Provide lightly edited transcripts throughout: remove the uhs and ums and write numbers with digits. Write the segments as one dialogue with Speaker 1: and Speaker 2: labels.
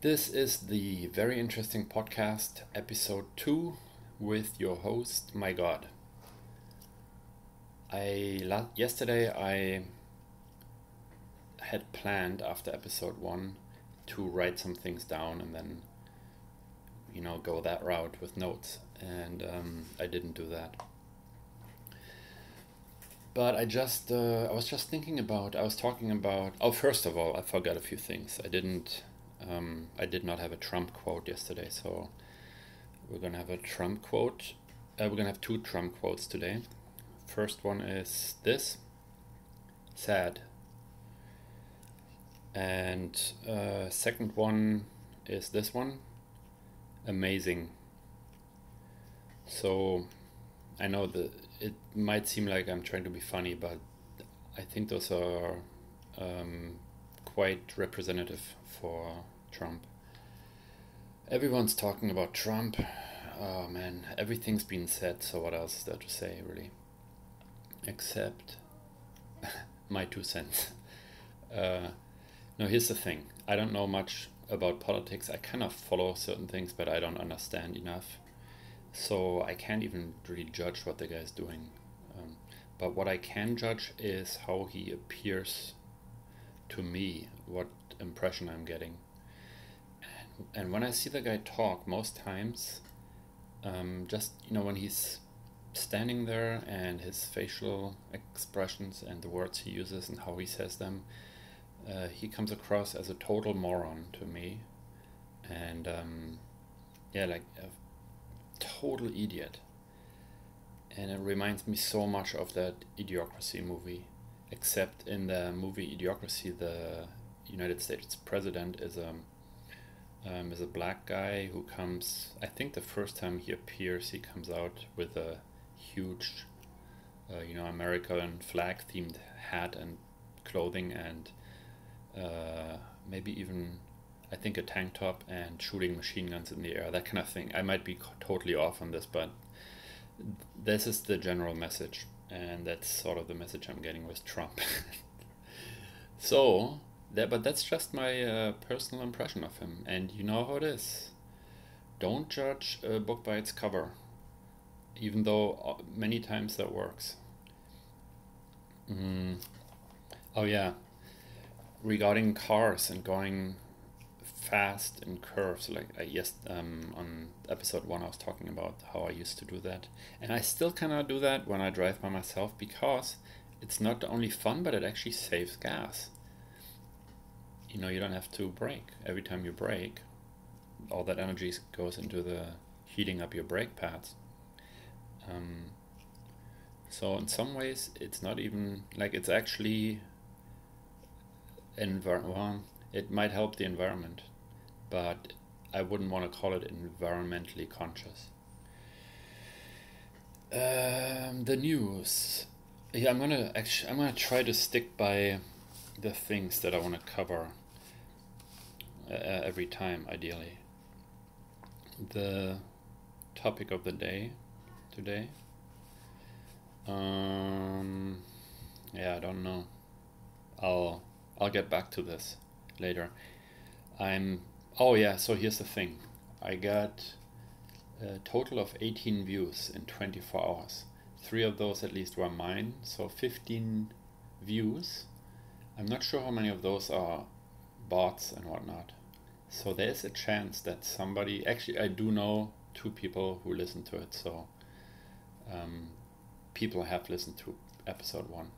Speaker 1: This is the very interesting podcast, episode 2, with your host, MyGod. Yesterday I had planned after episode 1 to write some things down and then, go that route with notes, and I didn't do that. But I was just thinking about, I was talking about, oh, first of all, I forgot a few things. I did not have a Trump quote yesterday, so we're gonna have a Trump quote. We're gonna have two Trump quotes today. First one is this: sad. And second one is this one: amazing. So I know that it might seem like I'm trying to be funny, but I think those are quite representative for Trump. Everyone's talking about Trump. Oh man, everything's been said, so what else is there to say, really? Except my 2 cents. No, here's the thing. I don't know much about politics. I kind of follow certain things, but I don't understand enough. So I can't even really judge what the guy's doing. But what I can judge is how he appears to me, what impression I'm getting. And when I see the guy talk, most times, when he's standing there and his facial expressions and the words he uses and how he says them, he comes across as a total moron to me. And like a total idiot. And it reminds me so much of that Idiocracy movie. Except in the movie Idiocracy, the United States president is a black guy who comes. I think the first time he appears, he comes out with a huge, American flag themed hat and clothing, and maybe even, I think, a tank top, and shooting machine guns in the air, that kind of thing. I might be totally off on this, but this is the general message, and that's sort of the message I'm getting with Trump. But that's just my personal impression of him, and you know how it is. Don't judge a book by its cover, even though many times that works. Oh yeah, regarding cars and going fast in curves, like on episode 1 I was talking about how I used to do that, and I still kind of do that when I drive by myself, because it's not only fun, but it actually saves gas. You don't have to brake. Every time you brake, all that energy goes into the heating up your brake pads. So in some ways it's not even like it's actually well, it might help the environment, but I wouldn't want to call it environmentally conscious. The news. Yeah, I'm gonna try to stick by the things that I want to cover every time, ideally. The topic of the day today. Yeah, I don't know. I'll get back to this later. Oh yeah, so here's the thing. I got a total of 18 views in 24 hours. 3 of those at least were mine, so 15 views. I'm not sure how many of those are bots and whatnot. So there's a chance that somebody, actually I do know 2 people who listen to it, so people have listened to episode 1.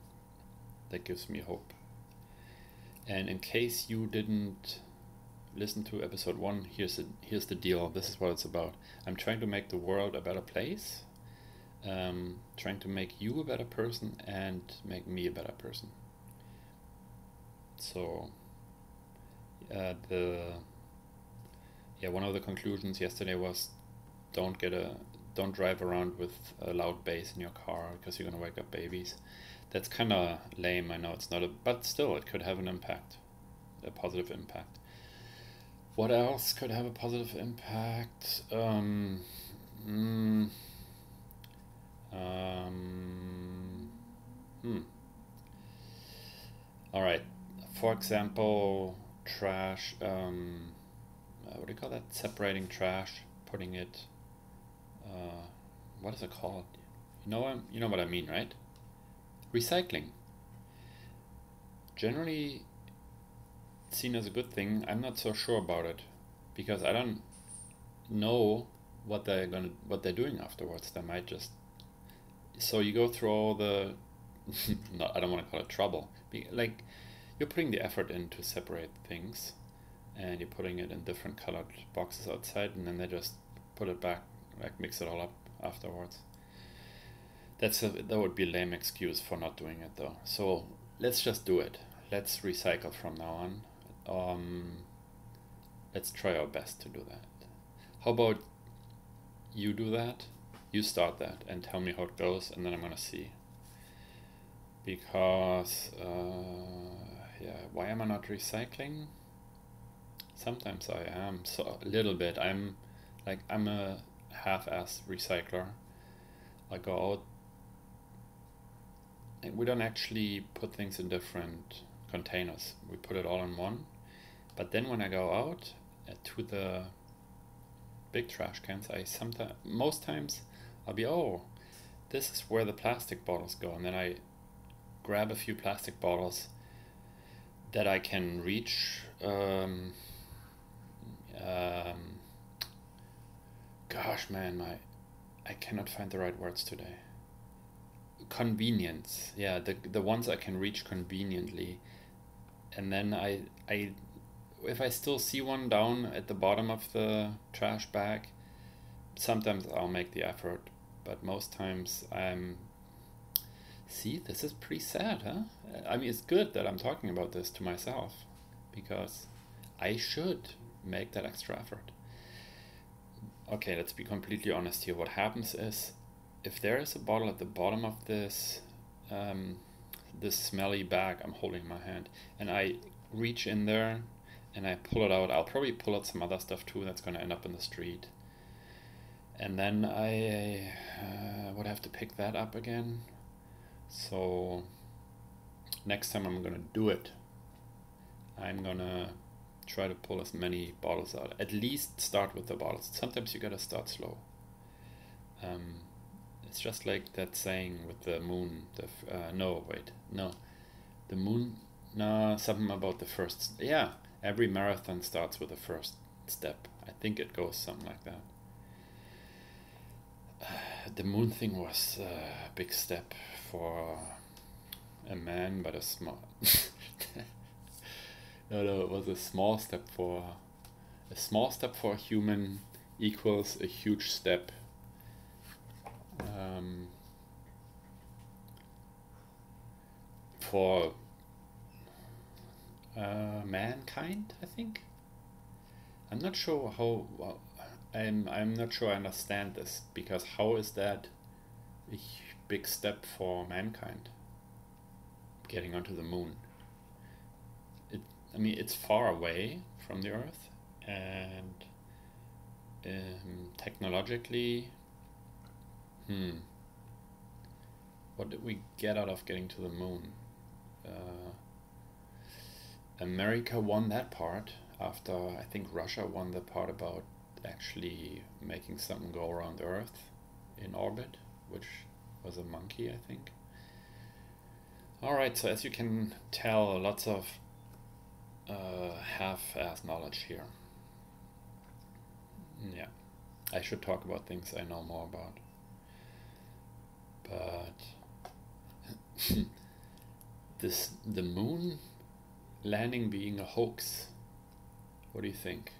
Speaker 1: That gives me hope. And in case you didn't listen to episode 1, here's the deal. This is what it's about. I'm trying to make the world a better place, trying to make you a better person and make me a better person. So one of the conclusions yesterday was don't drive around with a loud bass in your car, because you're gonna wake up babies. That's kind of lame. I know it's not but still it could have an impact, a positive impact. What else could have a positive impact? All right. For example, trash. what do you call that? Separating trash, putting it, what is it called? You know what I mean, right? Recycling. Generally seen as a good thing. I'm not so sure about it because I don't know what they're doing afterwards. They might just, so you go through all the no, I don't want to call it trouble. Like, you're putting the effort in to separate things, and you're putting it in different colored boxes outside, and then they just put it back, like mix it all up afterwards. That would be a lame excuse for not doing it though. So let's just do it. Let's recycle from now on. Let's try our best to do that. How about you do that? You start that and tell me how it goes, and then I'm gonna see. Because yeah, why am I not recycling? Sometimes I am, so a little bit. I'm a half-ass recycler. I go out, and we don't actually put things in different containers. We put it all in one. But then when I go out to the big trash cans, most times I'll be, oh, this is where the plastic bottles go, and then I grab a few plastic bottles that I can reach. Gosh, man, I cannot find the right words today. Convenience, yeah, the ones I can reach conveniently, and then I if I still see one down at the bottom of the trash bag, sometimes I'll make the effort, but most times see, this is pretty sad, huh? I mean, it's good that I'm talking about this to myself, because I should make that extra effort. Okay, let's be completely honest here. What happens is, if there is a bottle at the bottom of this this smelly bag I'm holding in my hand, and I reach in there and I pull it out, I'll probably pull out some other stuff too that's going to end up in the street, and then I would have to pick that up again. So next time I'm going to do it, I'm going to try to pull as many bottles out. At least start with the bottles. Sometimes you got to start slow. It's just like that saying with the moon. The moon. No, something about the first. Yeah, every marathon starts with the first step. I think it goes something like that. The moon thing was a big step for a man, but a small. No, it was a small step for a human equals a huge step. For mankind, I think. I'm not sure how. Well, I'm not sure I understand this, because how is that a big step for mankind? Getting onto the moon. I mean, it's far away from the Earth, and technologically, what did we get out of getting to the moon? America won that part after I think Russia won the part about actually making something go around Earth in orbit, which was a monkey, I think. Alright, so as you can tell, lots of half-ass knowledge here. Yeah, I should talk about things I know more about. But the moon landing being a hoax, what do you think?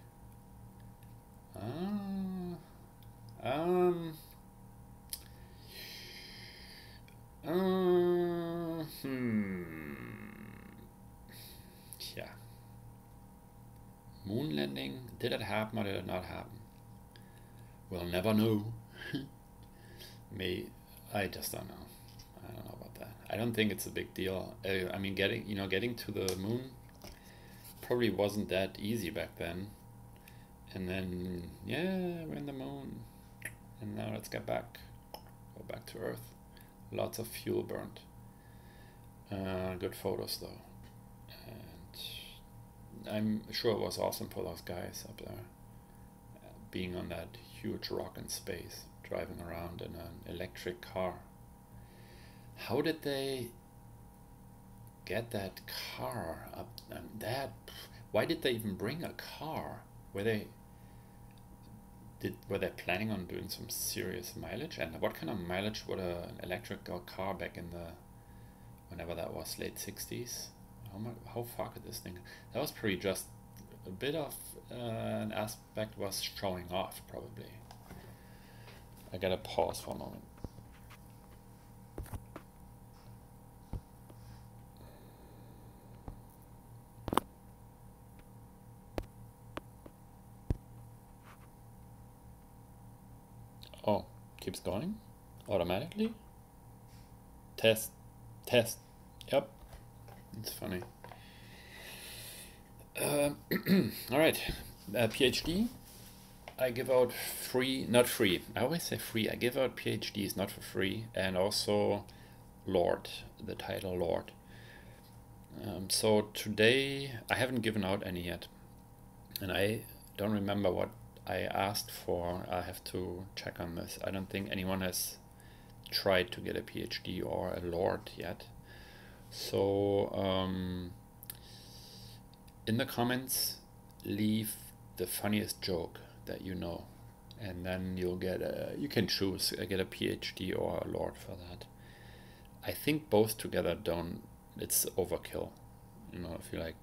Speaker 1: Yeah. Moon landing, did it happen or did it not happen? We'll never know. I just don't know. I don't know about that. I don't think it's a big deal. I mean, getting to the moon probably wasn't that easy back then. And then, yeah, we're in the moon. And now let's go back to Earth. Lots of fuel burnt. Good photos though. And I'm sure it was awesome for those guys up there, being on that huge rock in space, driving around in an electric car. How did they get that car up? And that, why did they even bring a car? Were they were they planning on doing some serious mileage? And what kind of mileage would an electrical car back in the, whenever that was, late 60s? How far could this thing? That was pretty just a bit of an aspect was showing off, probably. I gotta pause for a moment. Oh, keeps going automatically. Test, test. Yep, it's funny. All right, PhD. I give out free, not free. I always say free. I give out PhDs not for free, and also Lord, the title Lord. So today I haven't given out any yet, and I don't remember what I asked for. I have to check on this. I don't think anyone has tried to get a PhD or a Lord yet. So in the comments, leave the funniest joke that you know, and then you'll get you can choose get a PhD or a Lord for that. I think both together don't, it's overkill. You know, if you like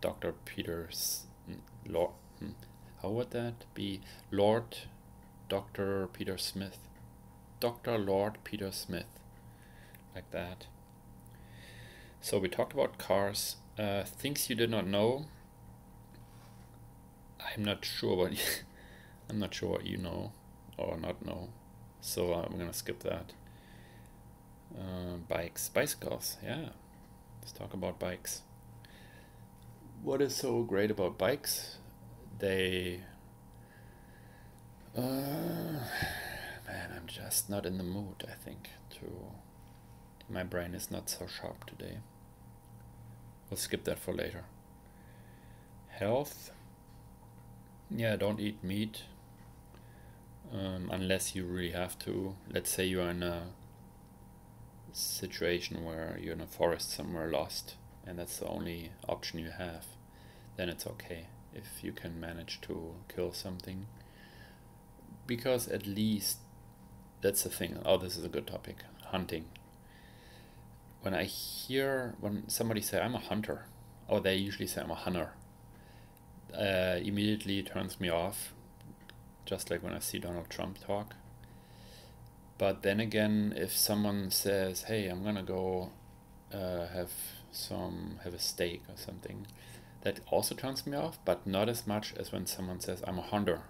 Speaker 1: Dr. Peter's Lord, how would that be? Lord Dr. Peter Smith, Dr. Lord Peter Smith, like that. So we talked about cars, things you did not know. I'm not sure what I'm not sure what you know or not know, so I'm gonna skip that. Bikes, bicycles, yeah. Let's talk about bikes. What is so great about bikes? They, man, I'm just not in the mood, I think, to, my brain is not so sharp today. We'll skip that for later. Health, yeah, don't eat meat unless you really have to. Let's say you're in a situation where you're in a forest somewhere lost and that's the only option you have, then it's okay if you can manage to kill something, because at least that's the thing. Oh, this is a good topic. Hunting. When somebody say I'm a hunter, or they usually say I'm a hunter, immediately turns me off, just like when I see Donald Trump talk. But then again, if someone says, hey, I'm gonna go have a steak or something, that also turns me off, but not as much as when someone says I'm a hunter.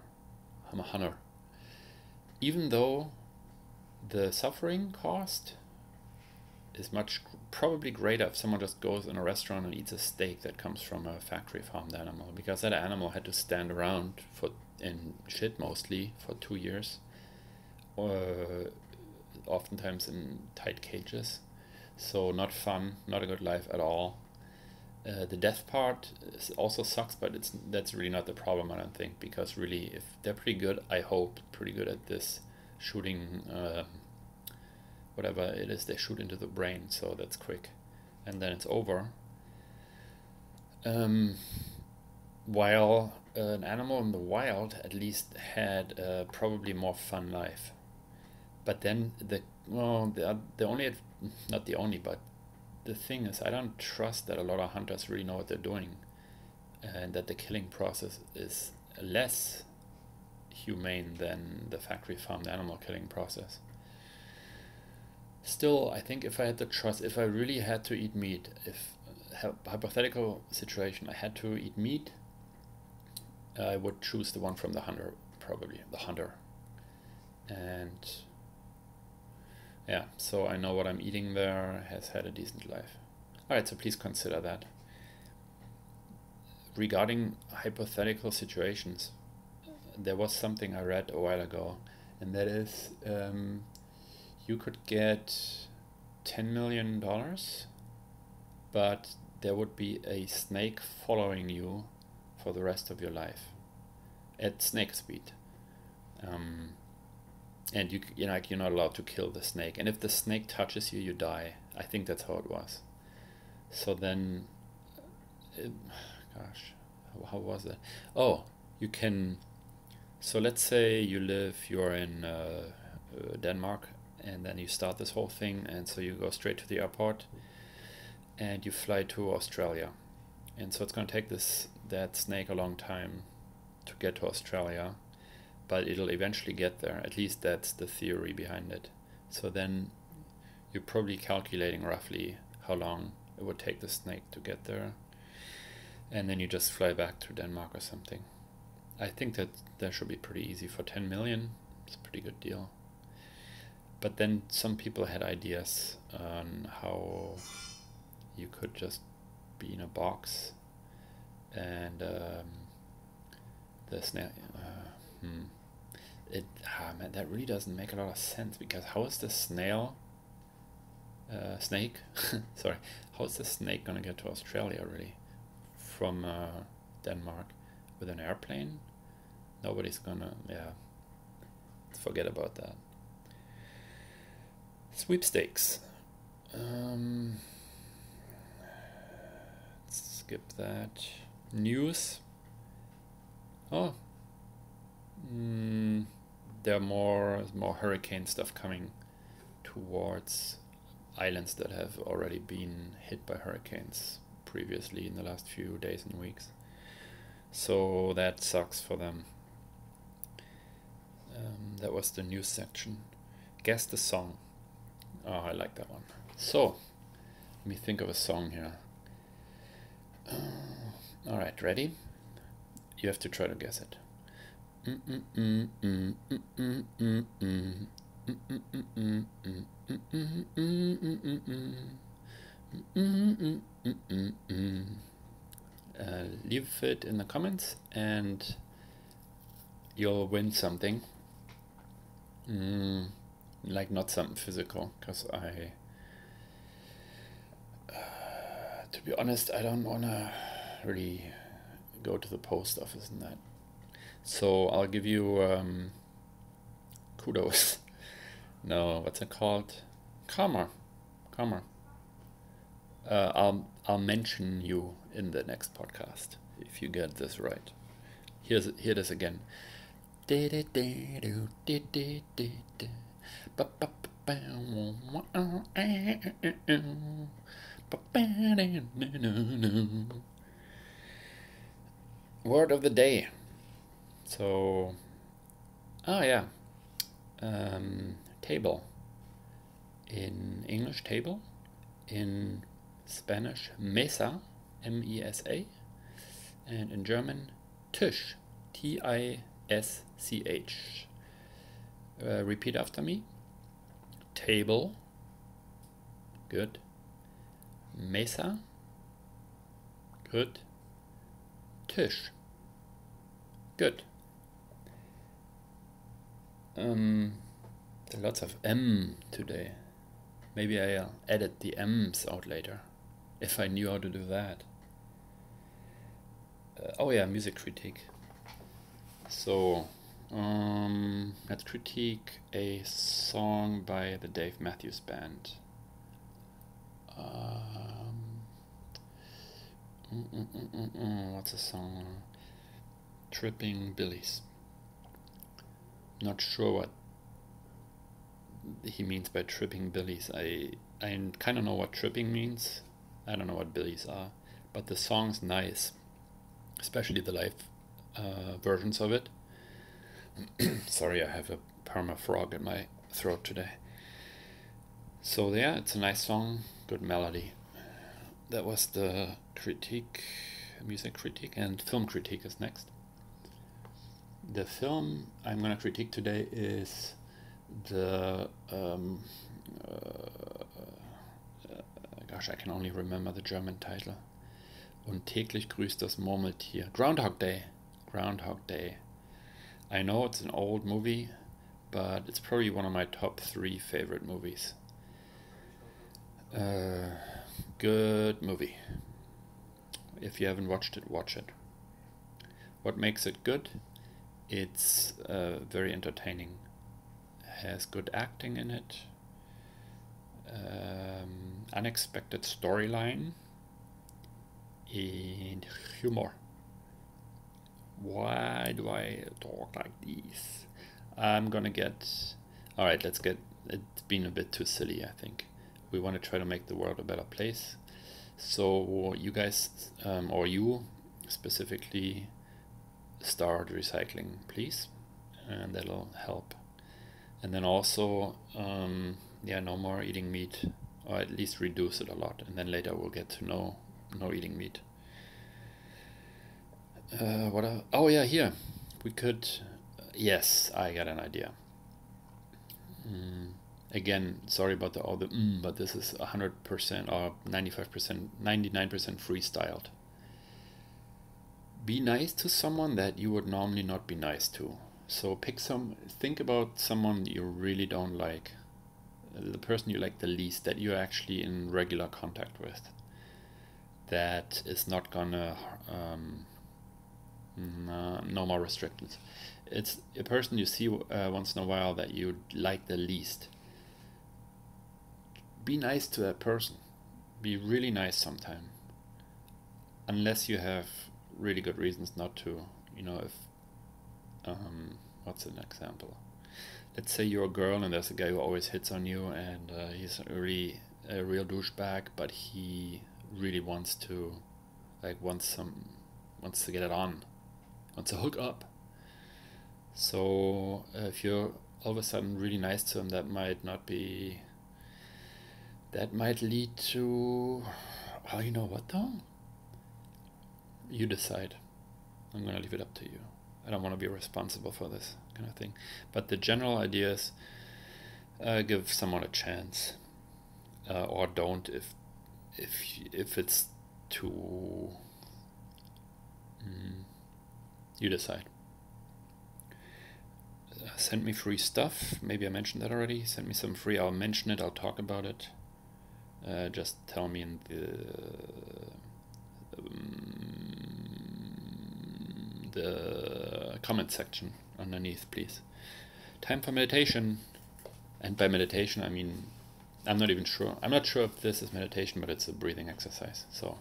Speaker 1: Even though the suffering cost is probably greater if someone just goes in a restaurant and eats a steak that comes from a factory farmed animal, because that animal had to stand around in shit mostly for 2 years, oftentimes in tight cages. So not fun, not a good life at all. The death part also sucks, but that's really not the problem, I don't think, because really, if they're pretty good, I hope, pretty good at this shooting, whatever it is they shoot into the brain, so that's quick, and then it's over. While an animal in the wild at least had probably more fun life. But then the only, not the only, but the thing is, I don't trust that a lot of hunters really know what they're doing, and that the killing process is less humane than the factory farmed animal killing process. Still, I think if I really had to eat meat, if hypothetical situation, I had to eat meat, I would choose the one from the hunter, probably the hunter. And yeah, so I know what I'm eating there, has had a decent life. Alright, so please consider that. Regarding hypothetical situations, there was something I read a while ago, and that is you could get $10 million, but there would be a snake following you for the rest of your life at snake speed. And you're not allowed to kill the snake. And if the snake touches you, you die. I think that's how it was. So then, gosh, how was it? Oh, you can. So let's say you're in Denmark, and then you start this whole thing, and so you go straight to the airport, and you fly to Australia, and so it's going to take that snake a long time to get to Australia, but it'll eventually get there. At least that's the theory behind it. So then you're probably calculating roughly how long it would take the snake to get there, and then you just fly back to Denmark or something. I think that should be pretty easy for 10 million. It's a pretty good deal. But then some people had ideas on how you could just be in a box and the snake. Man, that really doesn't make a lot of sense, because how is the snake? Sorry, how is the snake gonna get to Australia really from Denmark with an airplane? Nobody's gonna. Yeah, forget about that. Sweepstakes. Skip that. News. Oh. There are more hurricane stuff coming towards islands that have already been hit by hurricanes previously in the last few days and weeks. So that sucks for them. That was the news section. Guess the song. Oh, I like that one. So, let me think of a song here. Alright, ready? You have to try to guess it. Leave it in the comments and you'll win something. Like not something physical, because to be honest, I don't wanna really go to the post office and that. So I'll give you kudos. No, what's it called? Karma. I'll mention you in the next podcast if you get this right. Hear this again. Word of the day. So, table. In English, table. In Spanish, mesa, M-E-S-A. And in German, Tisch, T-I-S-C-H. Repeat after me. Table. Good. Mesa. Good. Tisch. Good. Lots of M today. Maybe I'll edit the M's out later, if I knew how to do that. Music critique. So, let's critique a song by the Dave Matthews Band. What's the song? Tripping Billies. Not sure what he means by tripping billies. I kind of know what tripping means. I don't know what billies are, but the song's nice, especially the live versions of it. Sorry, I have a perma frog in my throat today. So yeah, it's a nice song, good melody. That was the critique, music critique, and film critique is next. The film I'm going to critique today is the gosh, I can only remember the German title. Und täglich grüßt das Murmeltier. Groundhog Day. I know it's an old movie, but it's probably one of my top 3 favorite movies. Good movie. If you haven't watched it, watch it. What makes it good? It's very entertaining. Has good acting in it. Unexpected storyline and humor. Why do I talk like this? I'm gonna get... Alright, let's get... It's been a bit too silly, I think. We want to try to make the world a better place. So you guys, or you specifically, start recycling, please. And that'll help. And then also, yeah, no more eating meat. Or at least reduce it a lot. And then later we'll get to no eating meat. Oh yeah, here. We could... yes, I got an idea. Again, sorry about all the but this is 100% or 95%, 99% freestyled. Be nice to someone that you would normally not be nice to. So think about someone you really don't like. The person you like the least, that you're actually in regular contact with. That is not gonna... no more restrictions. It's a person you see once in a while that you like the least. Be nice to that person. Be really nice sometime. Unless you have really good reasons not to. You know, if... what's an example? Let's say you're a girl and there's a guy who always hits on you, and he's really a real douchebag, but he really wants to... wants to get it on. Wants to hook up. So if you're all of a sudden really nice to him, that might not be... That might lead to... Oh, you know what though? You decide. I'm gonna leave it up to you. I don't want to be responsible for this kind of thing. But the general idea is give someone a chance. Or don't if it's too... you decide. Send me free stuff. Maybe I mentioned that already. Send me some free. I'll mention it. I'll talk about it. Just tell me in the comment section underneath, please. Time for meditation. And by meditation, I mean, I'm not even sure. I'm not sure if this is meditation, but it's a breathing exercise. So,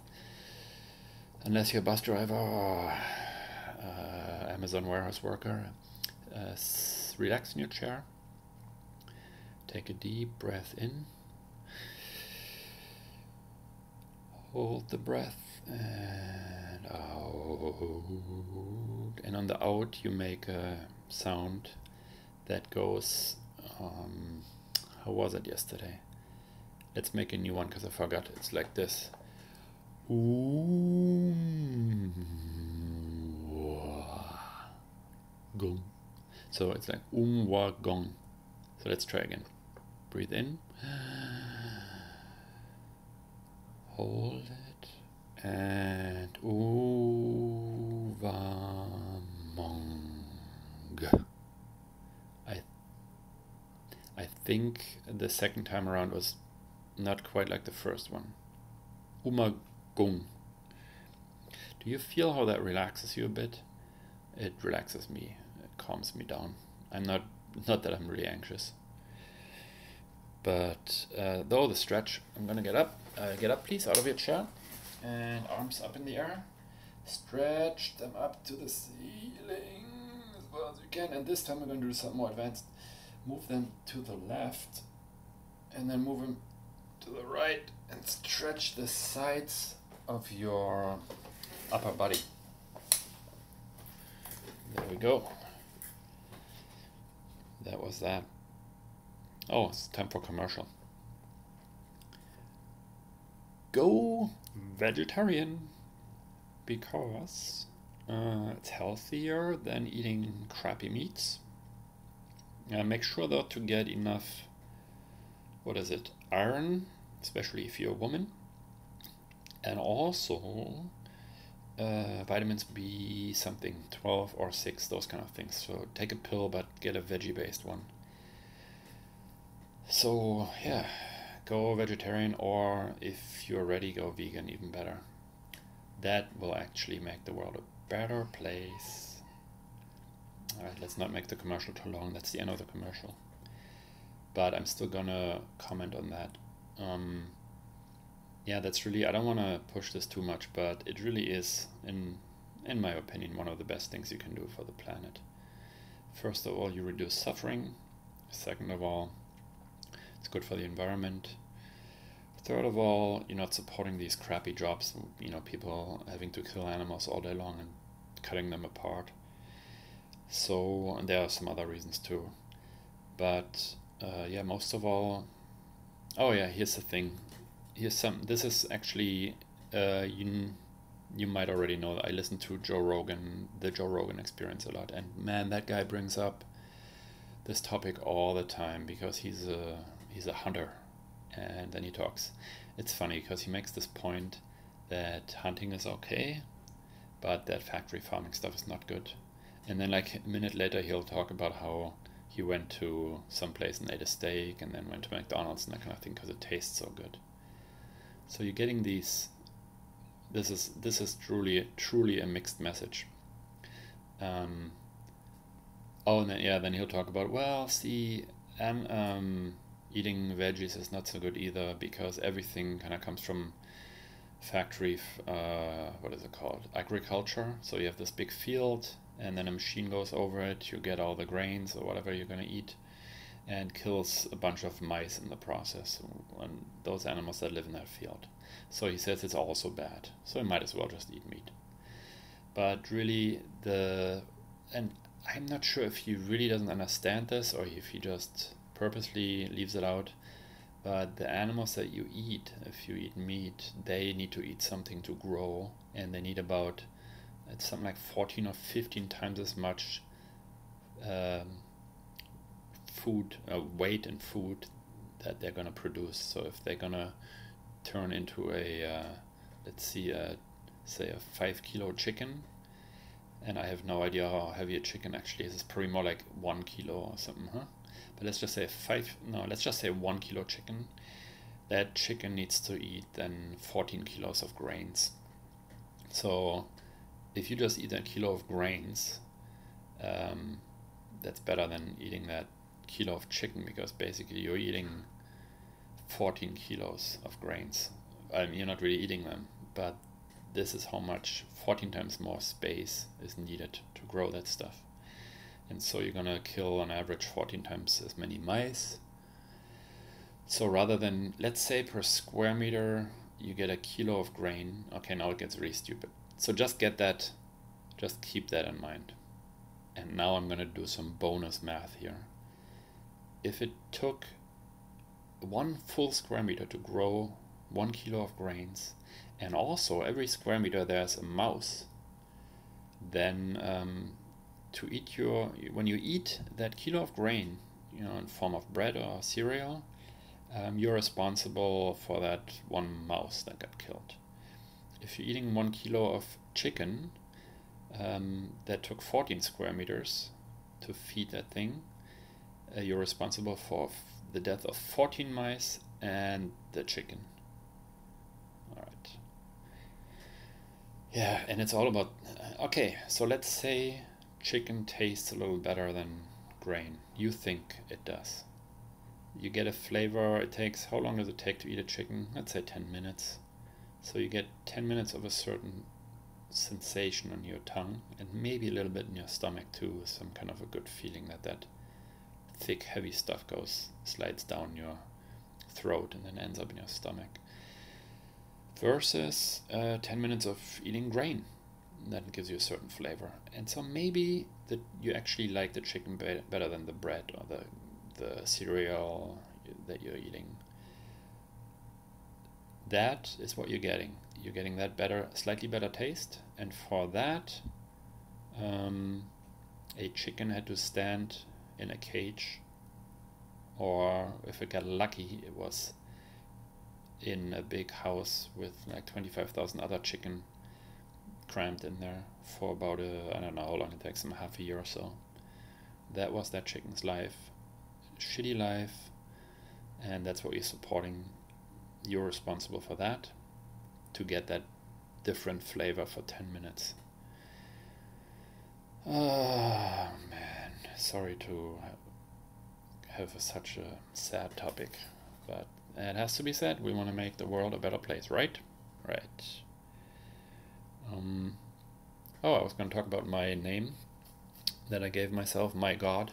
Speaker 1: unless you're a bus driver or Amazon warehouse worker, relax in your chair. Take a deep breath in. Hold the breath and out. And on the out, you make a sound that goes... how was it yesterday? Let's make a new one because I forgot. It's like this. Gong. So it's like wa gong. So let's try again. Breathe in. Hold it. And mong. I think the second time around was not quite like the first one. Umagung. Do you feel how that relaxes you a bit? It relaxes me. It calms me down. I'm not that I'm really anxious. But though the stretch, I'm gonna get up. Get up, please, out of your chair, and arms up in the air. Stretch them up to the ceiling as well as you can. And this time we're gonna do something more advanced. Move them to the left, and then move them to the right, and stretch the sides of your upper body. There we go. That was that. Oh, it's time for commercial. Go vegetarian, because it's healthier than eating crappy meats. Make sure though to get enough, iron, especially if you're a woman, and also vitamins B something, 12 or 6, those kind of things. So take a pill, but get a veggie based one. So yeah, go vegetarian, or if you're ready, go vegan, even better. That will actually make the world a better place. Alright, let's not make the commercial too long. That's the end of the commercial. But I'm still gonna comment on that. Yeah, that's really, I don't want to push this too much, but it really is, in my opinion, one of the best things you can do for the planet. First of all, you reduce suffering. Second of all, it's good for the environment. Third of all, you're not supporting these crappy jobs, people having to kill animals all day long and cutting them apart. So, and there are some other reasons too. But yeah, most of all, oh yeah, here's the thing. This is actually, you might already know that I listen to the Joe Rogan Experience a lot, and man, that guy brings up this topic all the time because he's a hunter, and then he talks. It's funny because he makes this point that hunting is okay, but that factory farming stuff is not good. And then like a minute later he'll talk about how he went to some place and ate a steak and then went to McDonald's and that kind of thing because it tastes so good. So you're getting these. This is truly a mixed message. Oh, and then he'll talk about, well, see, and eating veggies is not so good either because everything kind of comes from factory. What is it called? Agriculture. So you have this big field, and then a machine goes over it. You get all the grains or whatever you're gonna eat, and kills a bunch of mice in the process, and those animals that live in that field. So he says it's also bad, so you might as well just eat meat. But really, and I'm not sure if he really doesn't understand this or if he just purposely leaves it out, but the animals that you eat, if you eat meat, they need to eat something to grow, and they need it's something like 14 or 15 times as much food, weight in food that they're gonna produce. So if they're gonna turn into let's see, say a 5 kilo chicken, and I have no idea how heavy a chicken actually is. It's probably more like 1 kilo or something, huh? But let's just say 1 kilo chicken. That chicken needs to eat then 14 kilos of grains. So if you just eat a kilo of grains, that's better than eating that kilo of chicken, because basically you're eating 14 kilos of grains. You're not really eating them, but this is how much 14 times more space is needed to grow that stuff. And so you're gonna kill on average 14 times as many mice. So rather than, let's say per square meter you get a kilo of grain. Okay, now it gets really stupid. So just keep that in mind. And now I'm gonna do some bonus math here. If it took 1 full square meter to grow 1 kilo of grains, and also every square meter there's a mouse, then when you eat that kilo of grain, in form of bread or cereal, you're responsible for that one mouse that got killed. If you're eating 1 kilo of chicken, that took 14 square meters to feed that thing, you're responsible for the death of 14 mice and the chicken. Alright. Yeah, and it's all about, okay, so let's say chicken tastes a little better than grain. You think it does. You get a flavor. How long does it take to eat a chicken? Let's say 10 minutes. So you get 10 minutes of a certain sensation on your tongue, and maybe a little bit in your stomach too, some kind of a good feeling that thick, heavy stuff slides down your throat and then ends up in your stomach. Versus 10 minutes of eating grain. That gives you a certain flavor. And so maybe that you actually like the chicken better than the bread or the cereal that you're eating. That is what you're getting. You're getting that slightly better taste. And for that, a chicken had to stand in a cage, or if it got lucky, it was in a big house with like 25,000 other chicken crammed in there for about I don't know how long it takes them, half a year or so. That was that chicken's life. Shitty life, and that's what you're supporting. You're responsible for that, to get that different flavor for 10 minutes. Man, sorry to have such a sad topic, but it has to be said. We want to make the world a better place, right? Right. Um, oh, I was going to talk about my name that I gave myself, MyGod.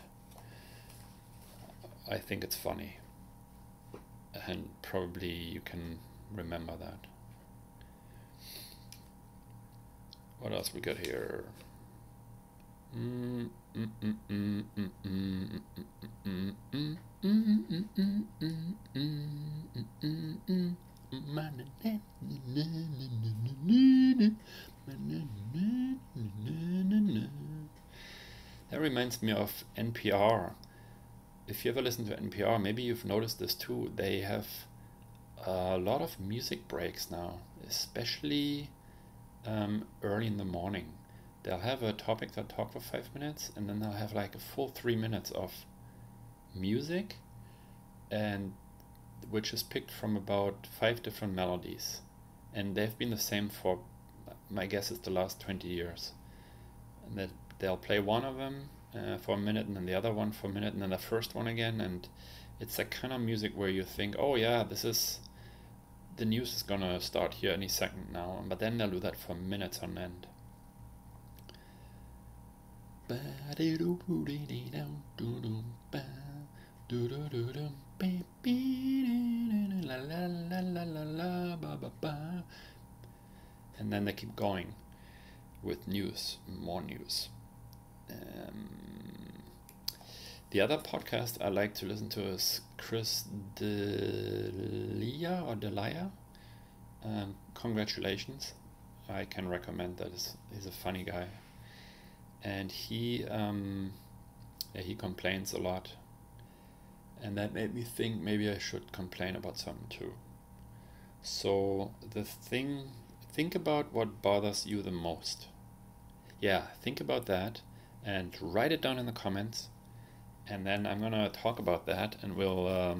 Speaker 1: I think it's funny, and probably you can remember that. What else we got here? That reminds me of NPR. If you ever listen to NPR, maybe you've noticed this too. They have a lot of music breaks now, especially early in the morning. They'll have a topic that talk for 5 minutes, and then they'll have like a full 3 minutes of music, and which is picked from about 5 different melodies, and they've been the same for, my guess is, the last 20 years. And that they'll play one of them for a minute, and then the other one for a minute, and then the first one again, and it's that kind of music where you think, oh yeah, this is the news is gonna start here any second now, but then they'll do that for minutes on end. And then they keep going with news, more news. The other podcast I like to listen to is Chris D'Elia or Delia. Congratulations. I can recommend that. He's a funny guy. And he complains a lot. And that made me think maybe I should complain about something too. So think about what bothers you the most. Yeah, think about that and write it down in the comments. And then I'm gonna talk about that, and we'll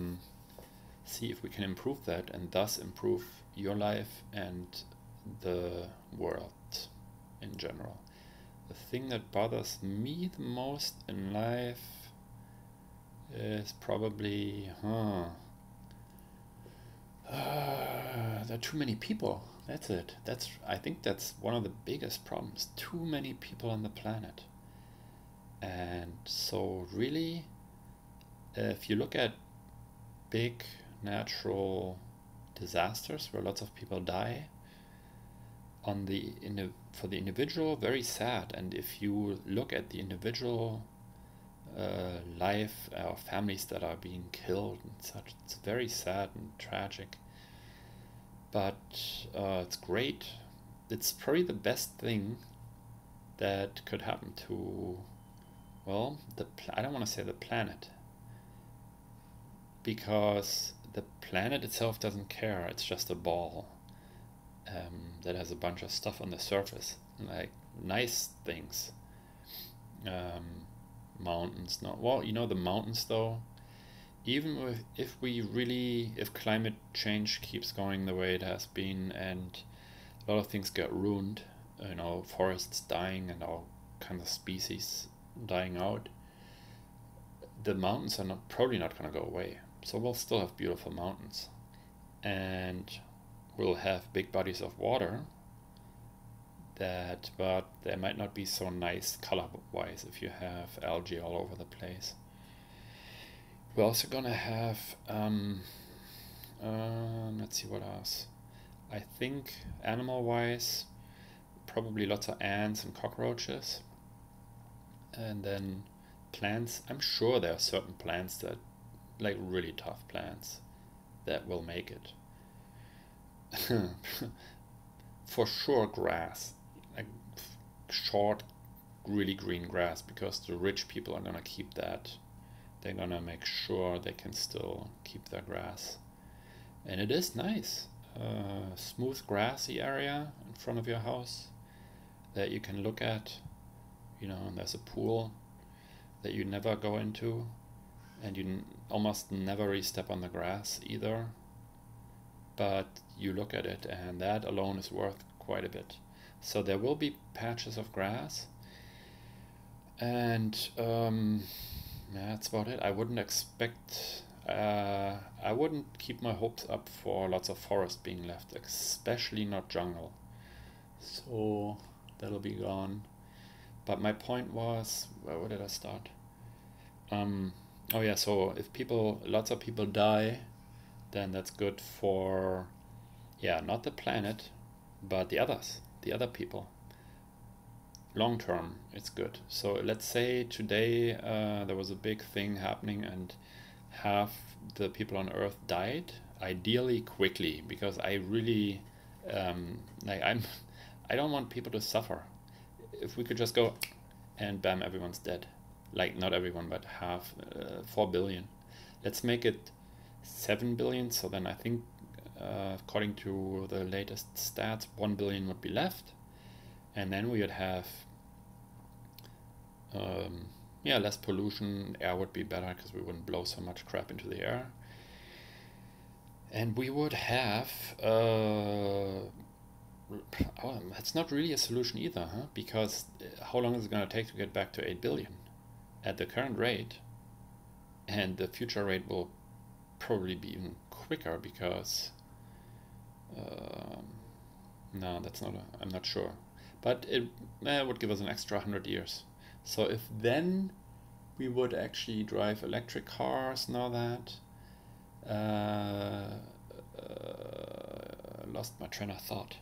Speaker 1: see if we can improve that, and thus improve your life and the world in general. The thing that bothers me the most in life is probably, there are too many people. That's it. I think that's one of the biggest problems. Too many people on the planet. And so really, if you look at big natural disasters where lots of people die, for the individual, very sad. And if you look at the individual life or families that are being killed and such, it's very sad and tragic. But it's great. It's probably the best thing that could happen to, well, I don't want to say the planet, because the planet itself doesn't care. It's just a ball that has a bunch of stuff on the surface, like nice things. Mountains, not well. The mountains though. Even if climate change keeps going the way it has been, and a lot of things get ruined, forests dying and all kinds of species dying out, the mountains are probably not going to go away. So we'll still have beautiful mountains, and we'll have big bodies of water but they might not be so nice color-wise if you have algae all over the place. We're also gonna have, let's see what else. I think animal-wise, probably lots of ants and cockroaches. And then plants. I'm sure there are certain plants that, like really tough plants, that will make it. For sure grass, like short, really green grass, because the rich people are gonna keep that. They're gonna make sure they can still keep their grass. And it is nice. Smooth grassy area in front of your house that you can look at, and there's a pool that you never go into, and you almost never really step on the grass either, but you look at it, and that alone is worth quite a bit. So there will be patches of grass, And yeah, that's about it. I wouldn't expect, I wouldn't keep my hopes up for lots of forest being left, especially not jungle. So that'll be gone. But my point was, where did I start? Oh yeah, so if lots of people die, then that's good for, yeah, not the planet, but the other people. Long term, it's good. So let's say today there was a big thing happening and half the people on Earth died, ideally quickly, because I really, like I don't want people to suffer. If we could just go and bam, everyone's dead. Like not everyone, but half, 4 billion. Let's make it 7 billion. So then I think, according to the latest stats, 1 billion would be left. And then we would have, yeah, less pollution. Air would be better because we wouldn't blow so much crap into the air. And we would have, oh, that's not really a solution either, huh? Because how long is it going to take to get back to 8 billion? At the current rate, and the future rate will probably be even quicker because, no, that's not, I'm not sure. But it would give us an extra 100 years. So if then we would actually drive electric cars and all that, lost my train of thought.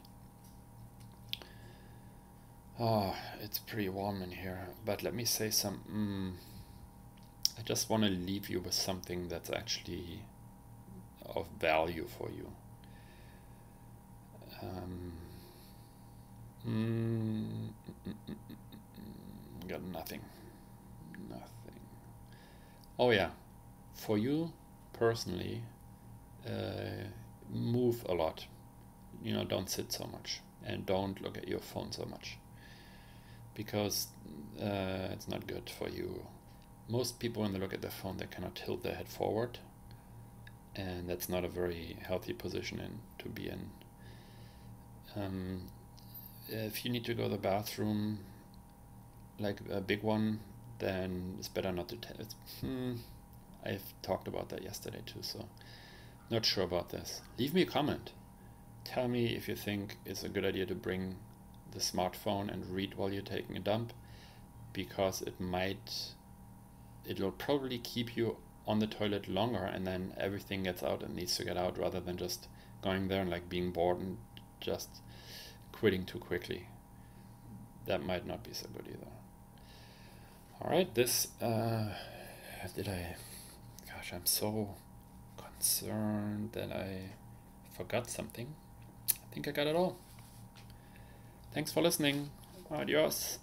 Speaker 1: Oh, it's pretty warm in here, but let me say some, I just want to leave you with something that's actually of value for you. Got nothing. Oh yeah, for you personally, move a lot. You know, don't sit so much and don't look at your phone so much, because it's not good for you. Most people, when they look at their phone, they cannot tilt their head forward, and that's not a very healthy position to be in. If you need to go to the bathroom, like a big one, then it's better not to I've talked about that yesterday too, so not sure about this. Leave me a comment. Tell me if you think it's a good idea to bring the smartphone and read while you're taking a dump, because it'll probably keep you on the toilet longer, and then everything gets out and needs to get out, rather than just going there and like being bored and just quitting too quickly. That might not be so good either. Alright, gosh, I'm so concerned that I forgot something. I think I got it all. Thanks for listening. Adios.